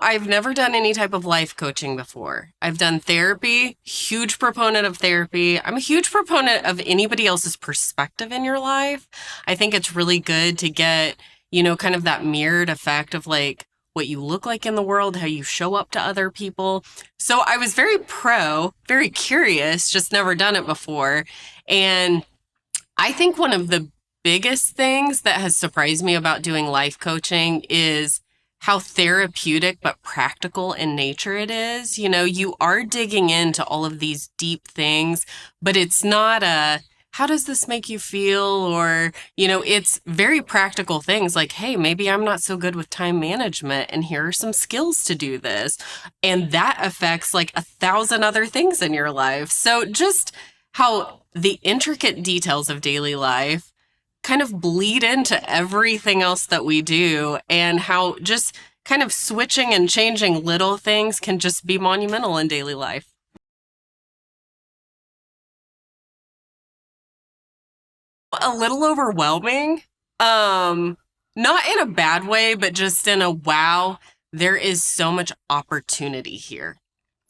I've never done any type of life coaching before. I've done therapy, huge proponent of therapy. I'm a huge proponent of anybody else's perspective in your life. I think it's really good to get, kind of that mirrored effect of like what you look like in the world, how you show up to other people. So I was very curious, just never done it before. And I think one of the biggest things that has surprised me about doing life coaching is how therapeutic but practical in nature it is. You are digging into all of these deep things, but it's not how does this make you feel? Or, it's very practical things like, hey, maybe I'm not so good with time management, and here are some skills to do this. And that affects like 1,000 other things in your life. So just how the intricate details of daily life kind of bleed into everything else that we do, and how just kind of switching and changing little things can just be monumental in daily life. A little overwhelming. Not in a bad way, but just in a wow, there is so much opportunity here.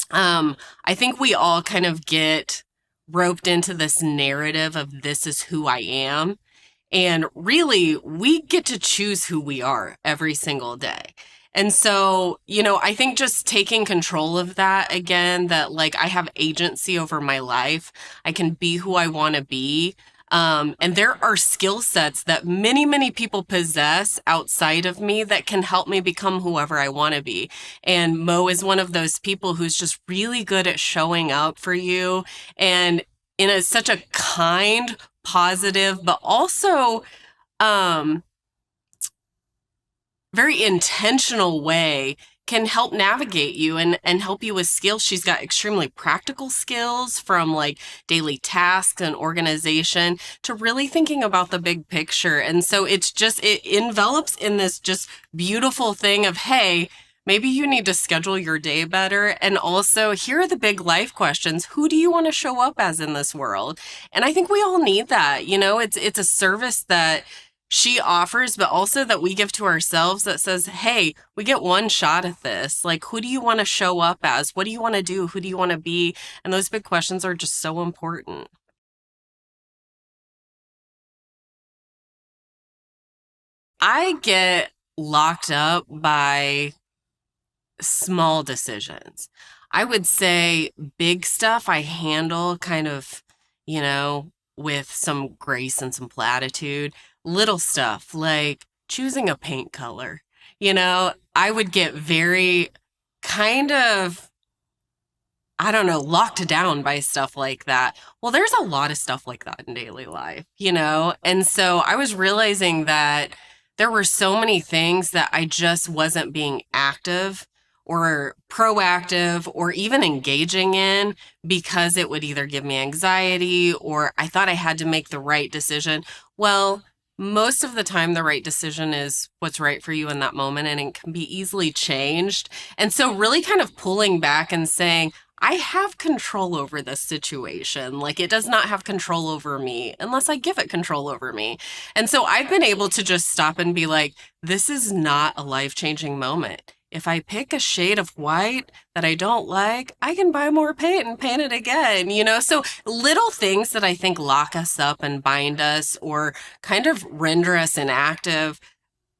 I think we all kind of get roped into this narrative of this is who I am. And really, we get to choose who we are every single day. And so, I think just taking control of that again, that like I have agency over my life, I can be who I want to be. And there are skill sets that many, many people possess outside of me that can help me become whoever I want to be. And Mo is one of those people who's just really good at showing up for you, and in such a kind, positive, but also um, very intentional way can help navigate you and help you with skills. She's got extremely practical skills, from like daily tasks and organization to really thinking about the big picture. And so it envelops in this just beautiful thing of, hey, maybe you need to schedule your day better. And also, here are the big life questions. Who do you want to show up as in this world? And I think we all need that. It's a service that she offers, but also that we give to ourselves, that says, hey, we get one shot at this. Like, who do you want to show up as? What do you want to do? Who do you want to be? And those big questions are just so important. I get locked up by small decisions. I would say big stuff I handle kind of, with some grace and some platitude. Little stuff like choosing a paint color. I would get very kind of, I don't know, locked down by stuff like that. Well, there's a lot of stuff like that in daily life. And so I was realizing that there were so many things that I just wasn't being active or proactive or even engaging in, because it would either give me anxiety or I thought I had to make the right decision. Well, most of the time, the right decision is what's right for you in that moment, and it can be easily changed. And so, really kind of pulling back and saying, I have control over this situation. Like, it does not have control over me unless I give it control over me. And so I've been able to just stop and be like, this is not a life-changing moment. If I pick a shade of white that I don't like, I can buy more paint and paint it again. So little things that I think lock us up and bind us or kind of render us inactive,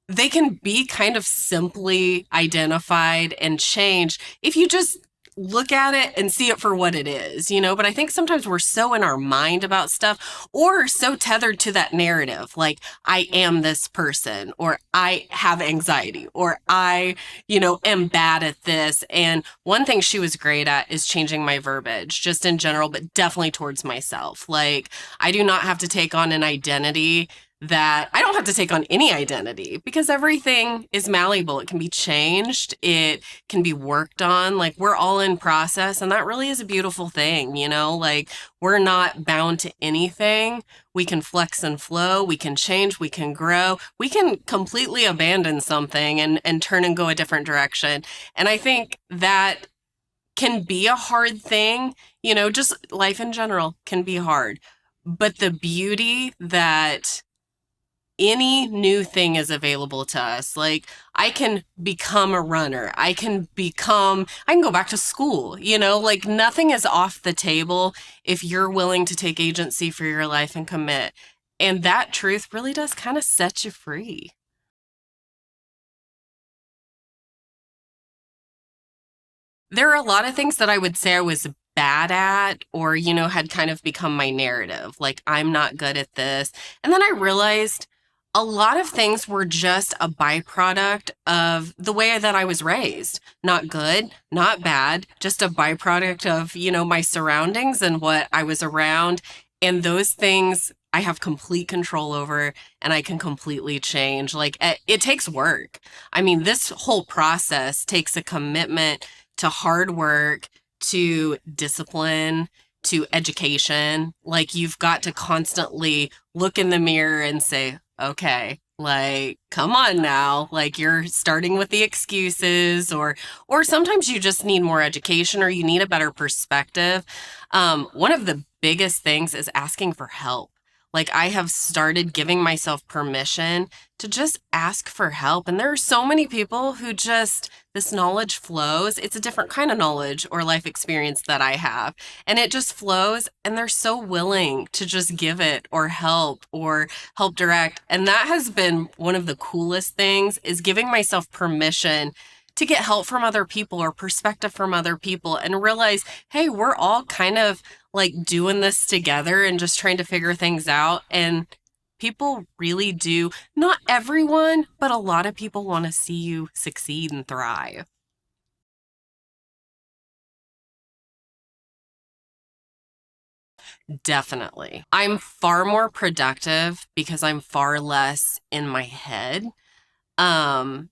they can be kind of simply identified and changed if you just look at it and see it for what it is. But I think sometimes we're so in our mind about stuff, or so tethered to that narrative, like I am this person, or I have anxiety, or I, am bad at this. And one thing she was great at is changing my verbiage, just in general, but definitely towards myself. Like, I do not have to take on an identity that I don't have to take on any identity, because everything is malleable. It can be changed. It can be worked on. Like, we're all in process, and that really is a beautiful thing, like we're not bound to anything. We can flex and flow. We can change. We can grow. We can completely abandon something and turn and go a different direction. And I think that can be a hard thing, just life in general can be hard. But the beauty that any new thing is available to us. Like I can become a runner. I can go back to school, like nothing is off the table if you're willing to take agency for your life and commit. And that truth really does kind of set you free. There are a lot of things that I would say I was bad at or, had kind of become my narrative. Like, I'm not good at this. And then I realized a lot of things were just a byproduct of the way that I was raised. Not good, not bad, just a byproduct of, my surroundings and what I was around. And those things I have complete control over and I can completely change. Like, it takes work. I mean, this whole process takes a commitment to hard work, to discipline, to education. Like you've got to constantly look in the mirror and say, okay, like come on now. Like you're starting with the excuses or sometimes you just need more education or you need a better perspective. One of the biggest things is asking for help. Like I have started giving myself permission to just ask for help. And there are so many people who just, this knowledge flows. It's a different kind of knowledge or life experience that I have. And it just flows and they're so willing to just give it or help direct. And that has been one of the coolest things is giving myself permission to get help from other people or perspective from other people and realize, hey, we're all kind of like doing this together and just trying to figure things out. And people really do, not everyone, but a lot of people want to see you succeed and thrive. Definitely. I'm far more productive because I'm far less in my head. Um,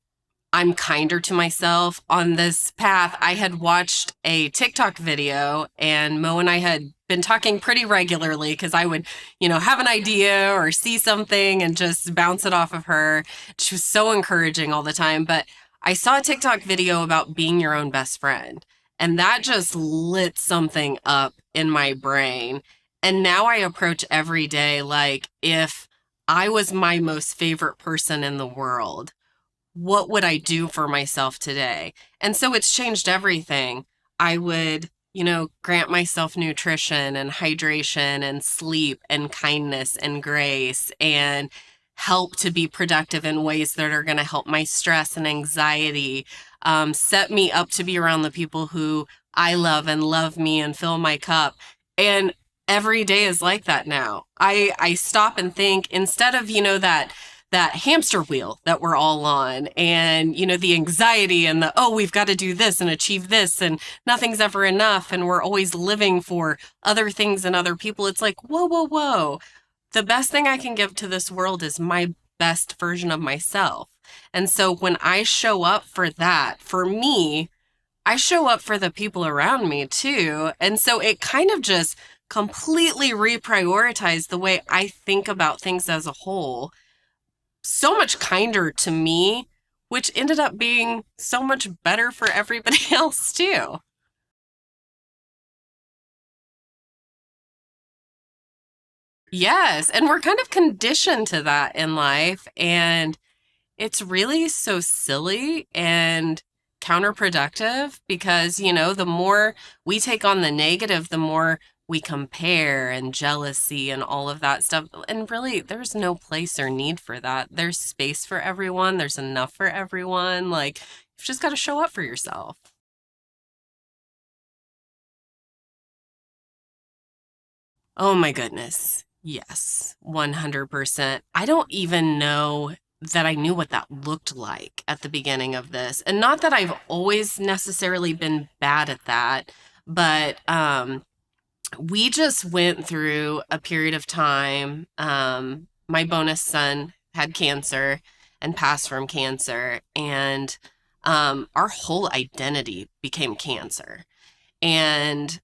I'm kinder to myself on this path. I had watched a TikTok video and Mo and I had been talking pretty regularly because I would, have an idea or see something and just bounce it off of her. She was so encouraging all the time. But I saw a TikTok video about being your own best friend. And that just lit something up in my brain. And now I approach every day like if I was my most favorite person in the world, what would I do for myself today? And so it's changed everything. I would, grant myself nutrition and hydration and sleep and kindness and grace and help to be productive in ways that are going to help my stress and anxiety, set me up to be around the people who I love and love me and fill my cup. And every day is like that now. I stop and think instead of, that hamster wheel that we're all on and the anxiety and the we've got to do this and achieve this and nothing's ever enough and we're always living for other things and other people. It's like whoa, the best thing I can give to this world is my best version of myself. And so when I show up for that, for me, I show up for the people around me too. And so it kind of just completely reprioritized the way I think about things as a whole, so much kinder to me, which ended up being so much better for everybody else too. Yes, and we're kind of conditioned to that in life, and it's really so silly and counterproductive because, the more we take on the negative, the more we compare and jealousy and all of that stuff. And really, there's no place or need for that. There's space for everyone, there's enough for everyone. Like, you've just got to show up for yourself. Oh my goodness. Yes, 100%. I don't even know that I knew what that looked like at the beginning of this. And not that I've always necessarily been bad at that, but we just went through a period of time. My bonus son had cancer and passed from cancer, and our whole identity became cancer. And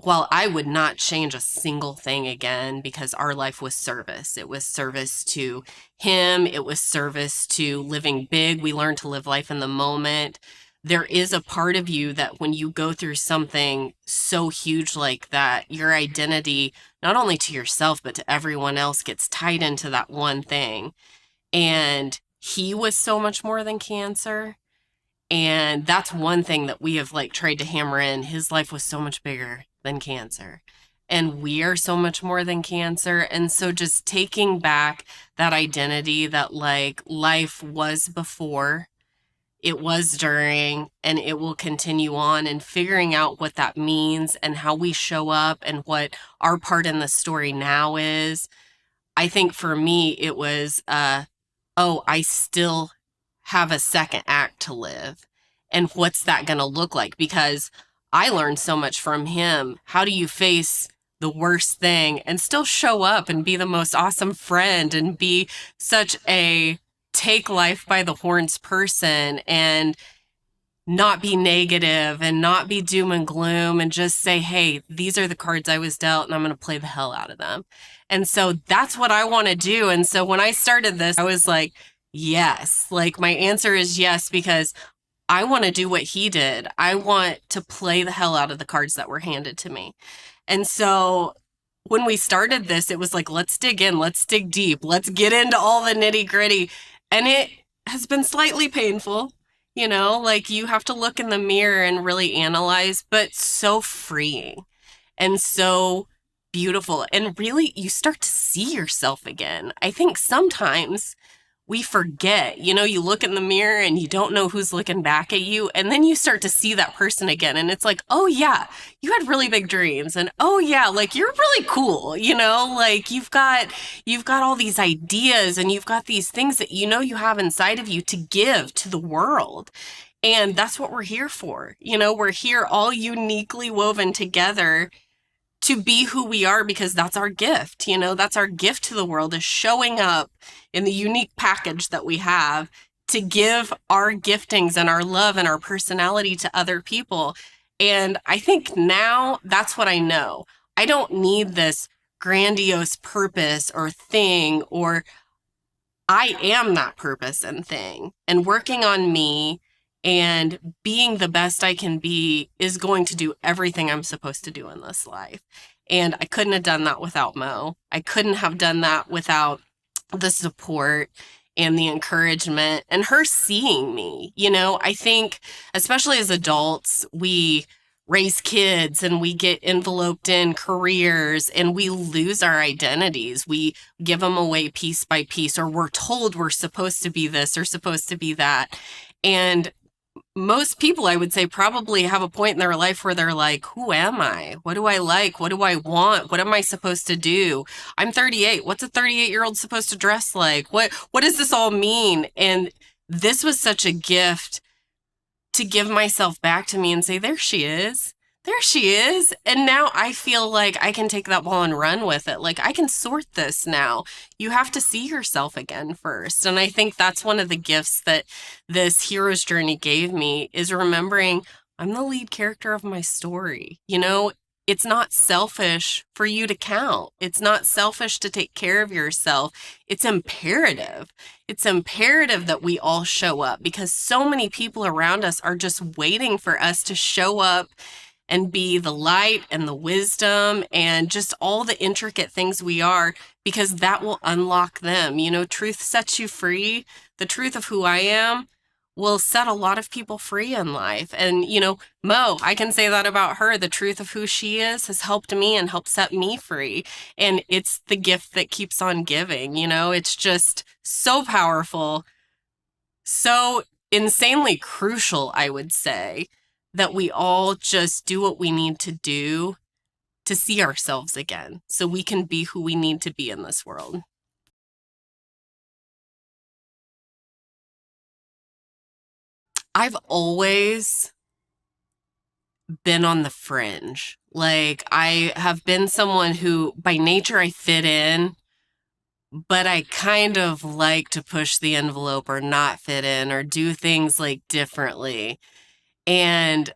while I would not change a single thing again because our life was service, it was service to him, it was service to living big. We learned to live life in the moment. There is a part of you that when you go through something so huge like that, your identity, not only to yourself, but to everyone else, gets tied into that one thing. And he was so much more than cancer. And that's one thing that we have like tried to hammer in. His life was so much bigger than cancer. And we are so much more than cancer. And so just taking back that identity that like life was before, it was during, and it will continue on, and figuring out what that means and how we show up and what our part in the story now is. I think for me, it was, oh, I still have a second act to live. And what's that going to look like? Because I learned so much from him. How do you face the worst thing and still show up and be the most awesome friend and be such a take life by the horns person and not be negative and not be doom and gloom and just say, hey, these are the cards I was dealt and I'm going to play the hell out of them. And so that's what I want to do. And so when I started this, I was like, yes, like my answer is yes, because I want to do what he did. I want to play the hell out of the cards that were handed to me. And so when we started this, it was like, let's dig in, let's dig deep, let's get into all the nitty gritty. And it has been slightly painful. You know, like you have to look in the mirror and really analyze, but so freeing and so beautiful. And really, you start to see yourself again. I think sometimes we forget, you know, you look in the mirror and you don't know who's looking back at you. And then you start to see that person again. And it's like, oh, yeah, you had really big dreams. And oh, yeah, like you're really cool, you know, like you've got all these ideas and you've got these things that you know you have inside of you to give to the world. And that's what we're here for. You know, we're here all uniquely woven together to be who we are, because that's our gift. You know, that's our gift to the world, is showing up in the unique package that we have to give our giftings and our love and our personality to other people. And I think now that's what I know. I don't need this grandiose purpose or thing, or I am that purpose and thing. And working on me and being the best I can be is going to do everything I'm supposed to do in this life. And I couldn't have done that without Mo. I couldn't have done that without the support and the encouragement and her seeing me. You know, I think, especially as adults, we raise kids and we get enveloped in careers and we lose our identities. We give them away piece by piece, or we're told we're supposed to be this or supposed to be that. And most people, I would say, probably have a point in their life where they're like, who am I? What do I like? What do I want? What am I supposed to do? I'm 38. What's a 38-year-old supposed to dress like? What does this all mean? And this was such a gift to give myself back to me and say, there she is. There she is. And now I feel like I can take that ball and run with it. Like I can sort this now. You have to see yourself again first. And I think that's one of the gifts that this hero's journey gave me, is remembering I'm the lead character of my story. You know, it's not selfish for you to count. It's not selfish to take care of yourself. It's imperative. It's imperative that we all show up, because so many people around us are just waiting for us to show up and be the light and the wisdom and just all the intricate things we are, because that will unlock them. You know, truth sets you free. The truth of who I am will set a lot of people free in life. And, you know, Mo, I can say that about her. The truth of who she is has helped me and helped set me free. And it's the gift that keeps on giving. You know, it's just so powerful, so insanely crucial, I would say, that we all just do what we need to do to see ourselves again so we can be who we need to be in this world. I've always been on the fringe. Like, I have been someone who, by nature, I fit in, but I kind of like to push the envelope or not fit in or do things like differently. And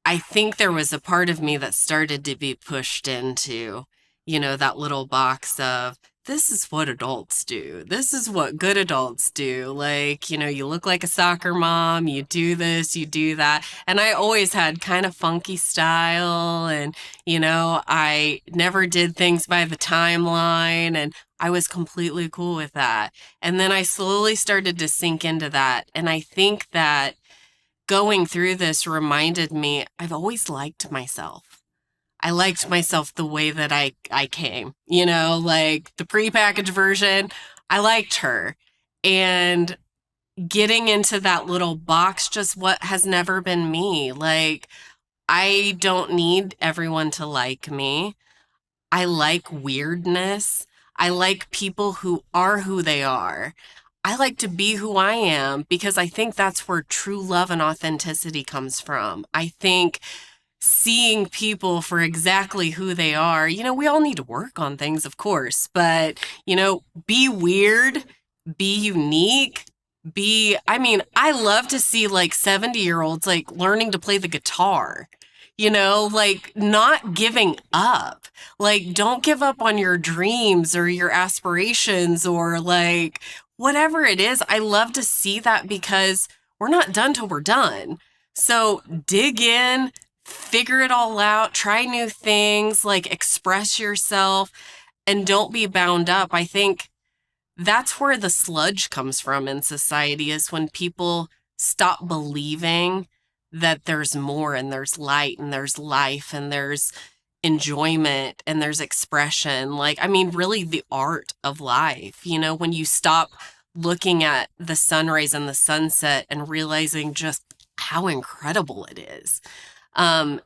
I think there was a part of me that started to be pushed into, you know, that little box of this is what adults do. This is what good adults do. Like, you look like a soccer mom, you do this, you do that. And I always had kind of funky style, and, I never did things by the timeline, and I was completely cool with that. And then I slowly started to sink into that. And I think that going through this reminded me I've always liked myself. I liked myself the way that I came, like the prepackaged version. I liked her. And getting into that little box, just what has never been me. Like, I don't need everyone to like me. I like weirdness. I like people who are who they are. I like to be who I am because I think that's where true love and authenticity comes from. I think seeing people for exactly who they are. We all need to work on things, of course, but, be weird, be unique, I love to see like 70-year-olds like learning to play the guitar. Like not giving up. Like, don't give up on your dreams or your aspirations or like whatever it is. I love to see that because we're not done till we're done. So dig in, figure it all out, try new things, like express yourself, and don't be bound up. I think that's where the sludge comes from in society, is when people stop believing that there's more and there's light and there's life and there's enjoyment and there's expression. Like, really the art of life, when you stop looking at the sunrise and the sunset and realizing just how incredible it is. And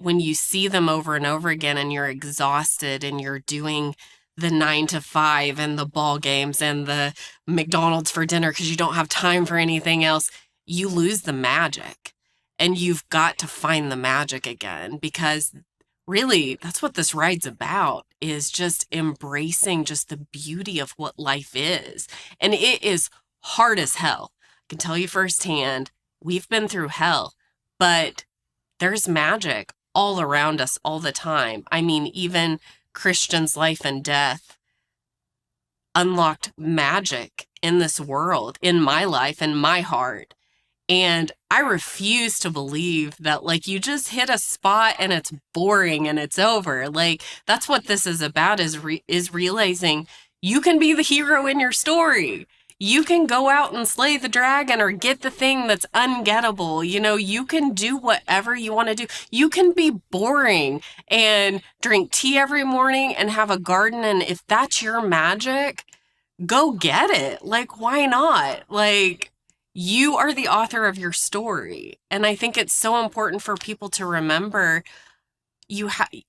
when you see them over and over again and you're exhausted and you're doing the 9 to 5 and the ball games and the McDonald's for dinner because you don't have time for anything else, you lose the magic. And you've got to find the magic again, because really that's what this ride's about, is just embracing just the beauty of what life is. And it is hard as hell. I can tell you firsthand, we've been through hell, but there's magic all around us all the time. Even Christian's life and death unlocked magic in this world, in my life, in my heart. And I refuse to believe that, like, you just hit a spot and it's boring and it's over. Like, that's what this is about, is realizing you can be the hero in your story. You can go out and slay the dragon or get the thing that's ungettable. You can do whatever you want to do. You can be boring and drink tea every morning and have a garden. And if that's your magic, go get it. Like, why not? Like, you are the author of your story. And I think it's so important for people to remember,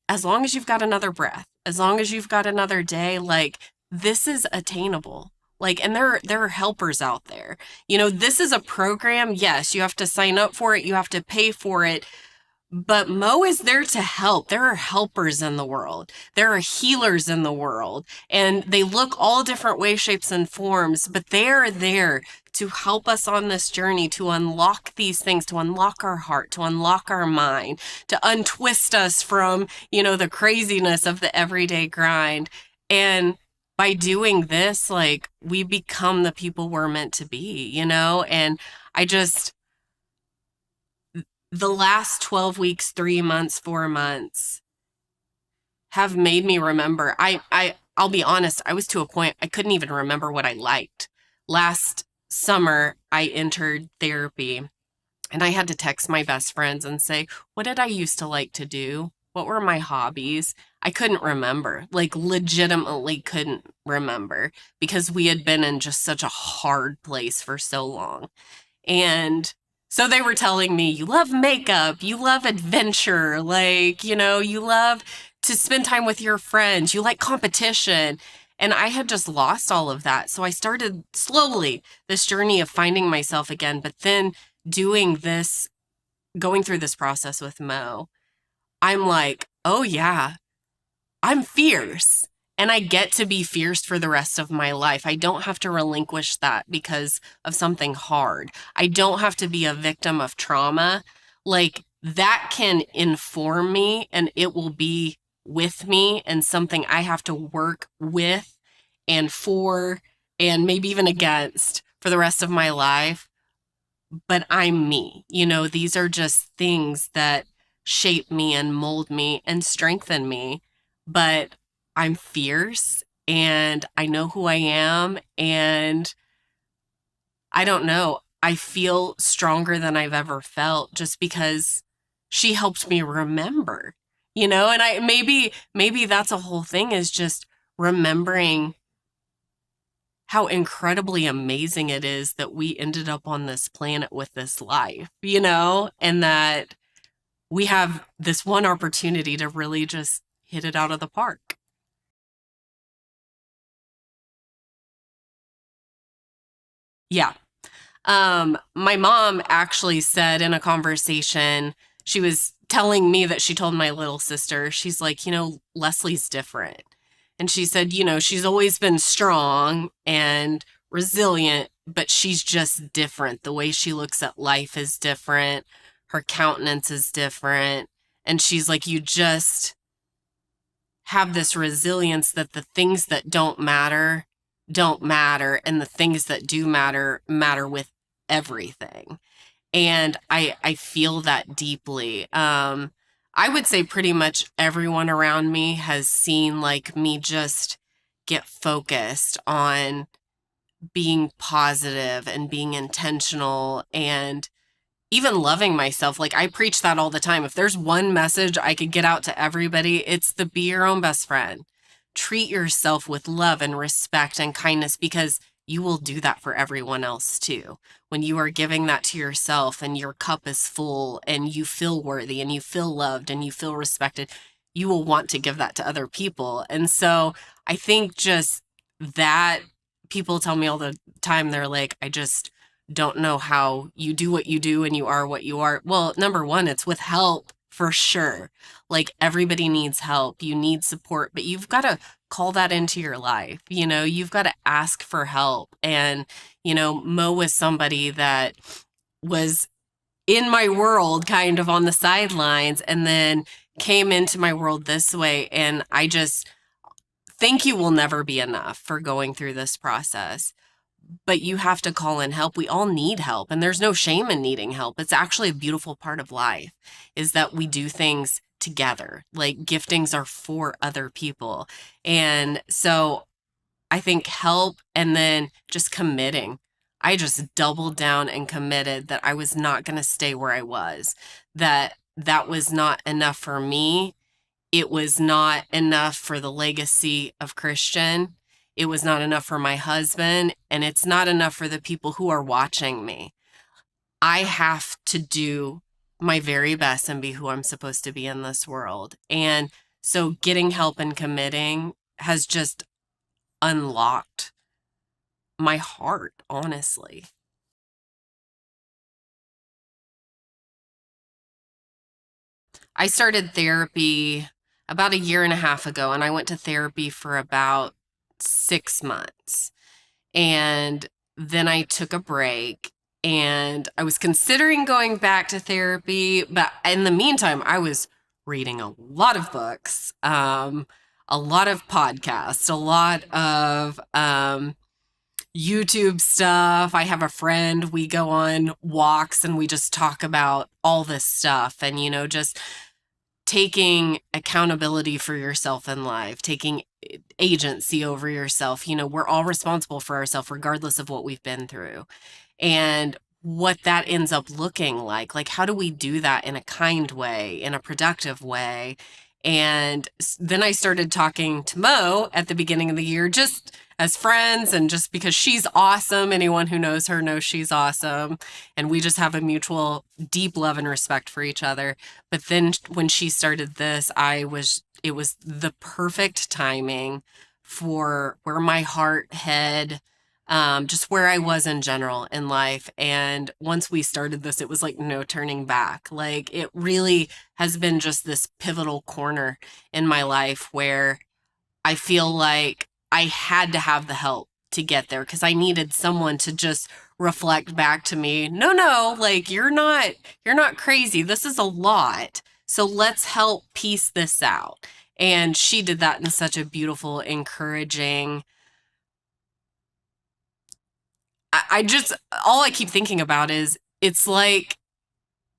as long as you've got another breath, as long as you've got another day, like, this is attainable. Like, and there are helpers out there. This is a program. Yes, you have to sign up for it. You have to pay for it. But Mo is there to help. There are helpers in the world. There are healers in the world. And they look all different ways, shapes, and forms, but they are there to help us on this journey, to unlock these things, to unlock our heart, to unlock our mind, to untwist us from, the craziness of the everyday grind. And by doing this, like, we become the people we're meant to be, And the last 12 weeks, 3 months, 4 months have made me remember. I'll be honest, I was to a point I couldn't even remember what I liked. Last summer, I entered therapy and I had to text my best friends and say, what did I used to like to do? What were my hobbies? I couldn't remember, like, legitimately couldn't remember, because we had been in just such a hard place for so long. And so they were telling me, you love makeup, you love adventure, like, you love to spend time with your friends, you like competition. And I had just lost all of that. So I started slowly this journey of finding myself again, but then doing this, going through this process with Mo, I'm like, oh yeah, I'm fierce. And I get to be fierce for the rest of my life. I don't have to relinquish that because of something hard. I don't have to be a victim of trauma. Like, that can inform me and it will be with me and something I have to work with and for and maybe even against for the rest of my life, but I'm me. These are just things that shape me and mold me and strengthen me. But I'm fierce and I know who I am. And I don't know, I feel stronger than I've ever felt just because she helped me remember, and maybe that's a whole thing, is just remembering how incredibly amazing it is that we ended up on this planet with this life, and that we have this one opportunity to really just hit it out of the park. Yeah. My mom actually said in a conversation, she was telling me that she told my little sister, she's like, Leslie's different. And she said, she's always been strong and resilient, but she's just different. The way she looks at life is different. Her countenance is different. And she's like, you just have this resilience that the things that don't matter, and the things that do matter with everything. And I feel that deeply. I would say pretty much everyone around me has seen like me just get focused on being positive and being intentional and even loving myself. Like, I preach that all the time. If there's one message I could get out to everybody, it's the be your own best friend. Treat yourself with love and respect and kindness, because you will do that for everyone else too. When you are giving that to yourself and your cup is full and you feel worthy and you feel loved and you feel respected, you will want to give that to other people. And so I think just that, people tell me all the time, they're like, I just don't know how you do what you do and you are what you are. Well, number one, it's with help for sure. Like, everybody needs help. You need support, but you've got to call that into your life. You've got to ask for help. And, Mo was somebody that was in my world kind of on the sidelines and then came into my world this way. And I just think you will never be enough for going through this process, but you have to call in help. We all need help, and there's no shame in needing help. It's actually a beautiful part of life, is that we do things together. Like, giftings are for other people. And so I think help, and then just committing. I just doubled down and committed that I was not going to stay where I was, that was not enough for me. It was not enough for the legacy of Christian. It was not enough for my husband, and it's not enough for the people who are watching me. I have to do my very best and be who I'm supposed to be in this world. And so getting help and committing has just unlocked my heart, honestly. I started therapy about a year and a half ago, and I went to therapy for about 6 months. And then I took a break, and I was considering going back to therapy. But in the meantime, I was reading a lot of books, a lot of podcasts, a lot of YouTube stuff. I have a friend, we go on walks and we just talk about all this stuff, and, just taking accountability for yourself in life, taking agency over yourself. We're all responsible for ourselves, regardless of what we've been through. And what that ends up looking like how do we do that in a kind way, in a productive way? And then I started talking to Mo at the beginning of the year, just as friends, and just because she's awesome. Anyone who knows her knows she's awesome. And we just have a mutual deep love and respect for each other. But then when she started this, it was the perfect timing for where my heart had, just where I was in general in life. And once we started this, it was like no turning back. Like, it really has been just this pivotal corner in my life where I feel like I had to have the help to get there, because I needed someone to just reflect back to me, no, like, you're not crazy. This is a lot. So let's help piece this out. And she did that in such a beautiful, encouraging, all I keep thinking about is it's like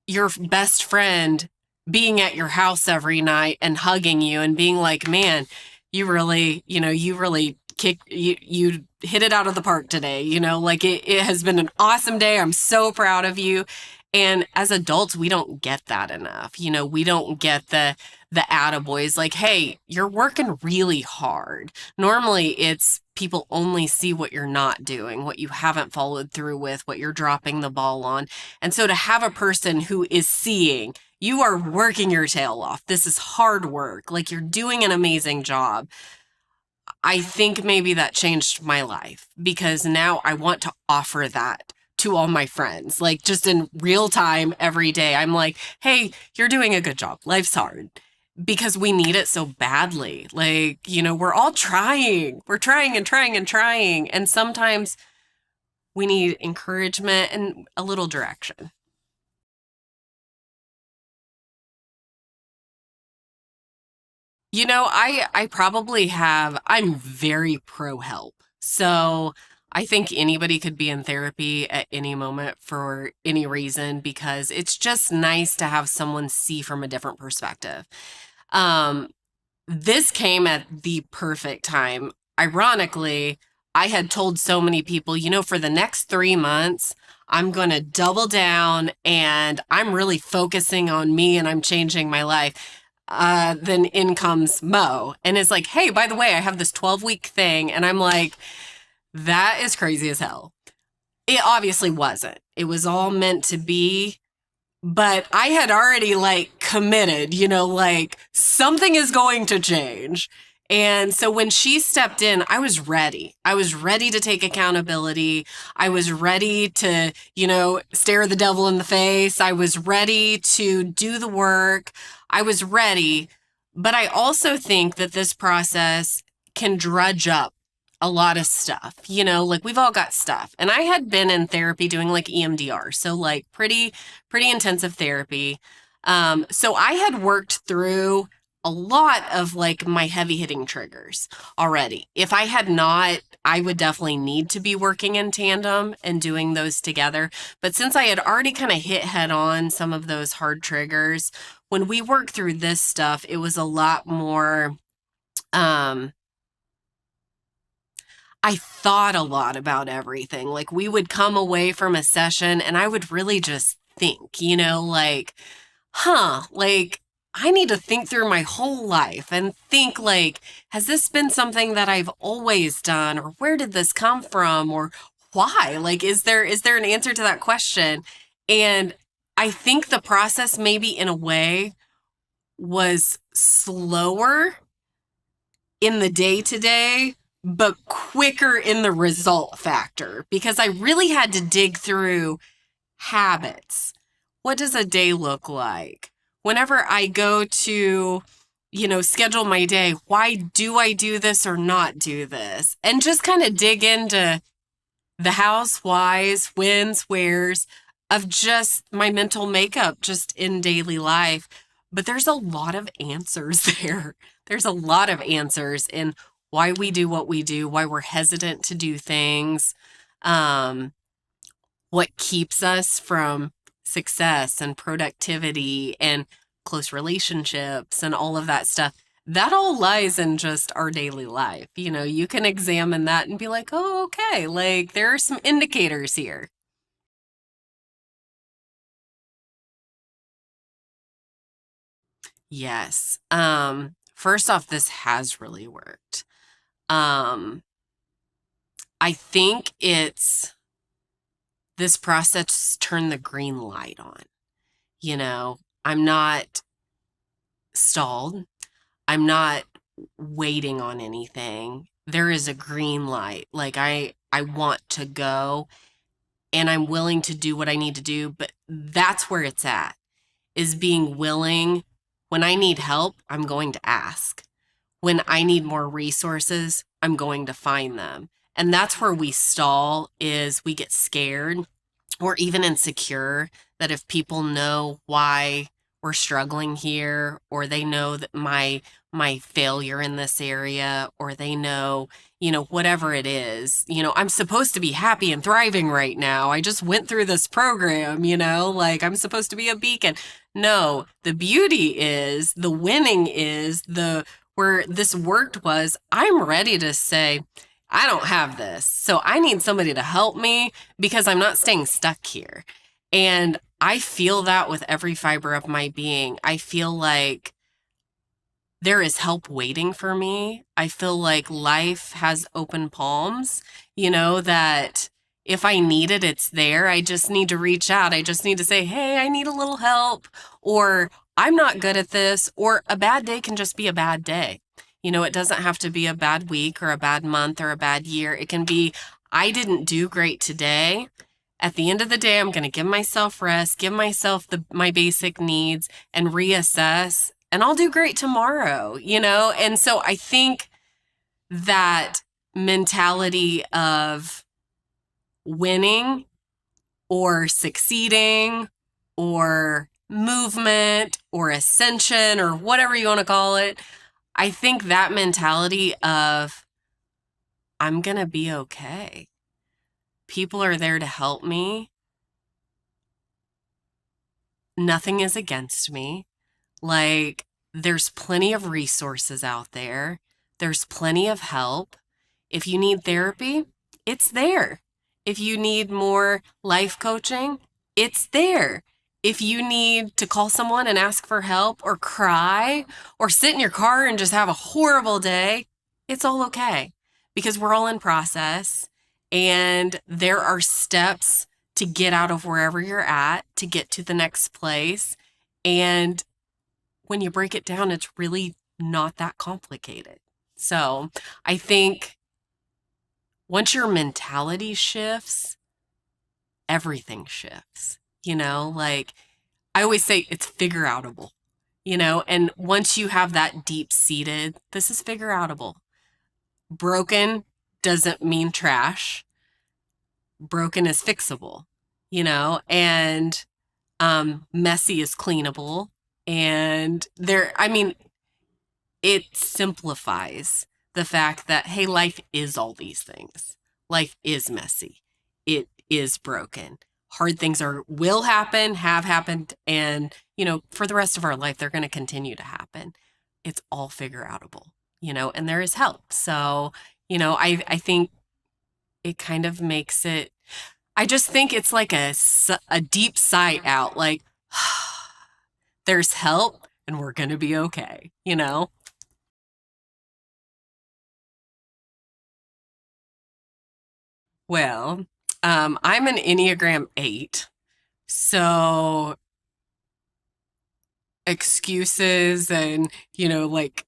your best friend being at your house every night and hugging you and being like, man, you really you hit it out of the park today. Like it has been an awesome day. I'm so proud of you. And as adults, we don't get that enough. We don't get the attaboys like, hey, you're working really hard. Normally it's people only see what you're not doing, what you haven't followed through with, what you're dropping the ball on. And so to have a person who is seeing you are working your tail off, this is hard work, like you're doing an amazing job. I think maybe that changed my life because now I want to offer that to all my friends, like just in real time every day. I'm like, hey, you're doing a good job. Life's hard because we need it so badly. Like, we're all trying. We're trying and trying and trying. And sometimes we need encouragement and a little direction. I probably I'm very pro help. So I think anybody could be in therapy at any moment for any reason because it's just nice to have someone see from a different perspective. Um, this came at the perfect time. Ironically, I had told so many people, for the next 3 months, I'm going to double down and I'm really focusing on me and I'm changing my life. Then in comes Mo and is like, hey, by the way, I have this 12-week thing. And I'm like, that is crazy as hell. It obviously wasn't. It was all meant to be. But I had already like committed, like something is going to change. And so when she stepped in, I was ready. I was ready to take accountability. I was ready to, stare the devil in the face. I was ready to do the work. I was ready. But I also think that this process can drudge up a lot of stuff, like we've all got stuff. And I had been in therapy doing like EMDR, so like pretty intensive therapy. So I had worked through a lot of like my heavy hitting triggers already. If I had not, I would definitely need to be working in tandem and doing those together. But since I had already kind of hit head on some of those hard triggers, when we worked through this stuff, it was a lot more, I thought a lot about everything. Like we would come away from a session and I would really just think, like, like I need to think through my whole life and think like, has this been something that I've always done or where did this come from or why? Like, is there an answer to that question? And I think the process maybe in a way was slower in the day to day, but quicker in the result factor because I really had to dig through habits. What does a day look like? Whenever I go to, schedule my day, why do I do this or not do this? And just kind of dig into the hows, whys, whens, wheres of just my mental makeup just in daily life. But there's a lot of answers there. There's a lot of answers in why we do what we do, why we're hesitant to do things, what keeps us from success and productivity and close relationships and all of that stuff. That all lies in just our daily life. You can examine that and be like, oh, okay, like there are some indicators here. Yes. First off, this has really worked. I think it's this process turned the green light on. I'm not stalled. I'm not waiting on anything. There is a green light. Like I want to go and I'm willing to do what I need to do, but that's where it's at. Is being willing. When I need help, I'm going to ask. When I need more resources, I'm going to find them. And that's where we stall is we get scared or even insecure that if people know why we're struggling here, or they know that my failure in this area, or they know, whatever it is. I'm supposed to be happy and thriving right now. I just went through this program, like I'm supposed to be a beacon. No, the beauty is, the winning is, the where this worked was, I'm ready to say, I don't have this. So I need somebody to help me because I'm not staying stuck here. And I feel that with every fiber of my being. I feel like there is help waiting for me. I feel like life has open palms, that if I need it, it's there. I just need to reach out. I just need to say, hey, I need a little help, or I'm not good at this, or a bad day can just be a bad day. It doesn't have to be a bad week or a bad month or a bad year. It can be, I didn't do great today. At the end of the day, I'm going to give myself rest, give myself my basic needs, and reassess, and I'll do great tomorrow, And so I think that mentality of winning or succeeding or movement or ascension or whatever you want to call it, I think that mentality of I'm going to be okay. People are there to help me. Nothing is against me. Like, there's plenty of resources out there. There's plenty of help. If you need therapy, it's there. If you need more life coaching, it's there. If you need to call someone and ask for help or cry or sit in your car and just have a horrible day, it's all okay because we're all in process and there are steps to get out of wherever you're at to get to the next place. And when you break it down, it's really not that complicated. So I think once your mentality shifts, everything shifts. Like I always say, it's figure outable, and once you have that deep seated, this is figure outable. Broken doesn't mean trash. Broken is fixable, and messy is cleanable. And it simplifies the fact that, hey, life is all these things. Life is messy. It is broken. Hard things will happen, have happened, and, for the rest of our life, they're going to continue to happen. It's all figure outable, and there is help. So, I think it kind of makes it, I just think it's like a deep sigh out, like, there's help and we're going to be okay, Well, I'm an Enneagram 8, so excuses and, like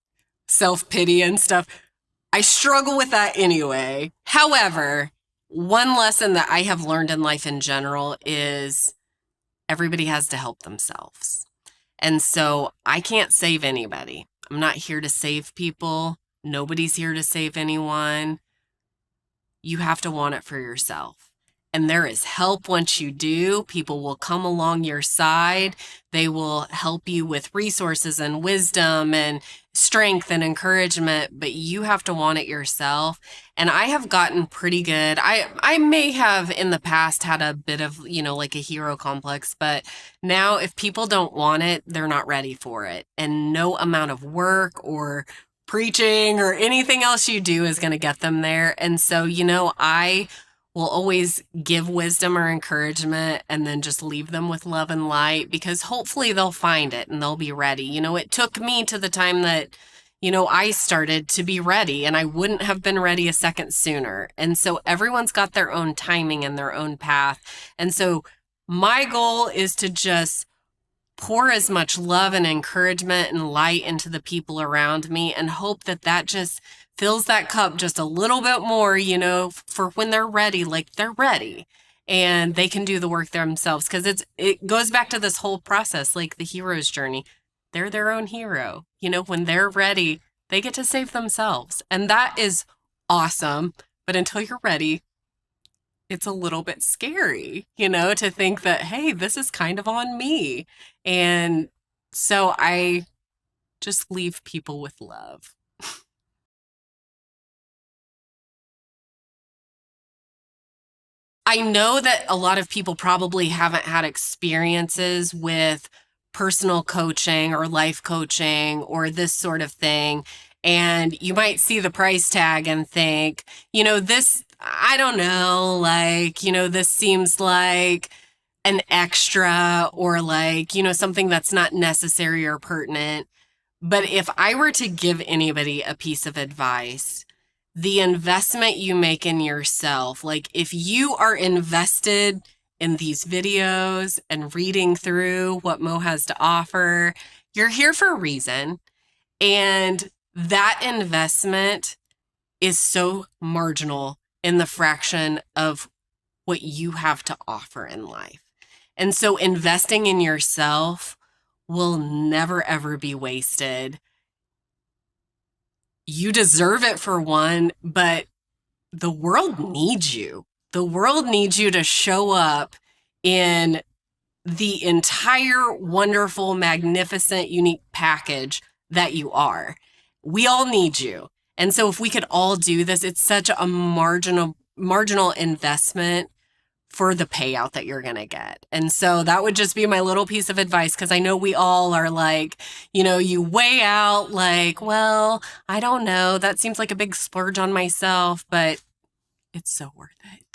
self-pity and stuff, I struggle with that anyway. However, one lesson that I have learned in life in general is everybody has to help themselves. And so I can't save anybody. I'm not here to save people. Nobody's here to save anyone. You have to want it for yourself. And there is help once you do. People will come along your side. They will help you with resources and wisdom and strength and encouragement, but you have to want it yourself. And I have gotten pretty good. I may have in the past had a bit of, like a hero complex, but now if people don't want it, they're not ready for it. And no amount of work or preaching or anything else you do is going to get them there. And so, I will always give wisdom or encouragement and then just leave them with love and light because hopefully they'll find it and they'll be ready. It took me to the time that, I started to be ready and I wouldn't have been ready a second sooner. And so everyone's got their own timing and their own path. And so my goal is to just pour as much love and encouragement and light into the people around me and hope that that just fills that cup just a little bit more, for when they're ready, like they're ready and they can do the work themselves. Cause it goes back to this whole process, like the hero's journey. They're their own hero. When they're ready, they get to save themselves. And that is awesome. But until you're ready, it's a little bit scary, to think that, hey, this is kind of on me. And So I just leave people with love. I know that a lot of people probably haven't had experiences with personal coaching or life coaching or this sort of thing. And you might see the price tag and think, this, I don't know, like, this seems like an extra or like, something that's not necessary or pertinent. But if I were to give anybody a piece of advice, the investment you make in yourself, like if you are invested in these videos and reading through what Mo has to offer, you're here for a reason. And that investment is so marginal in the fraction of what you have to offer in life. And so investing in yourself will never, ever be wasted. You deserve it for one, but the world needs you. The world needs you to show up in the entire wonderful, magnificent, unique package that you are. We all need you. And so if we could all do this, it's such a marginal investment for the payout that you're going to get. And so that would just be my little piece of advice, because I know we all are like, you weigh out like, well, I don't know, that seems like a big splurge on myself, but it's so worth it.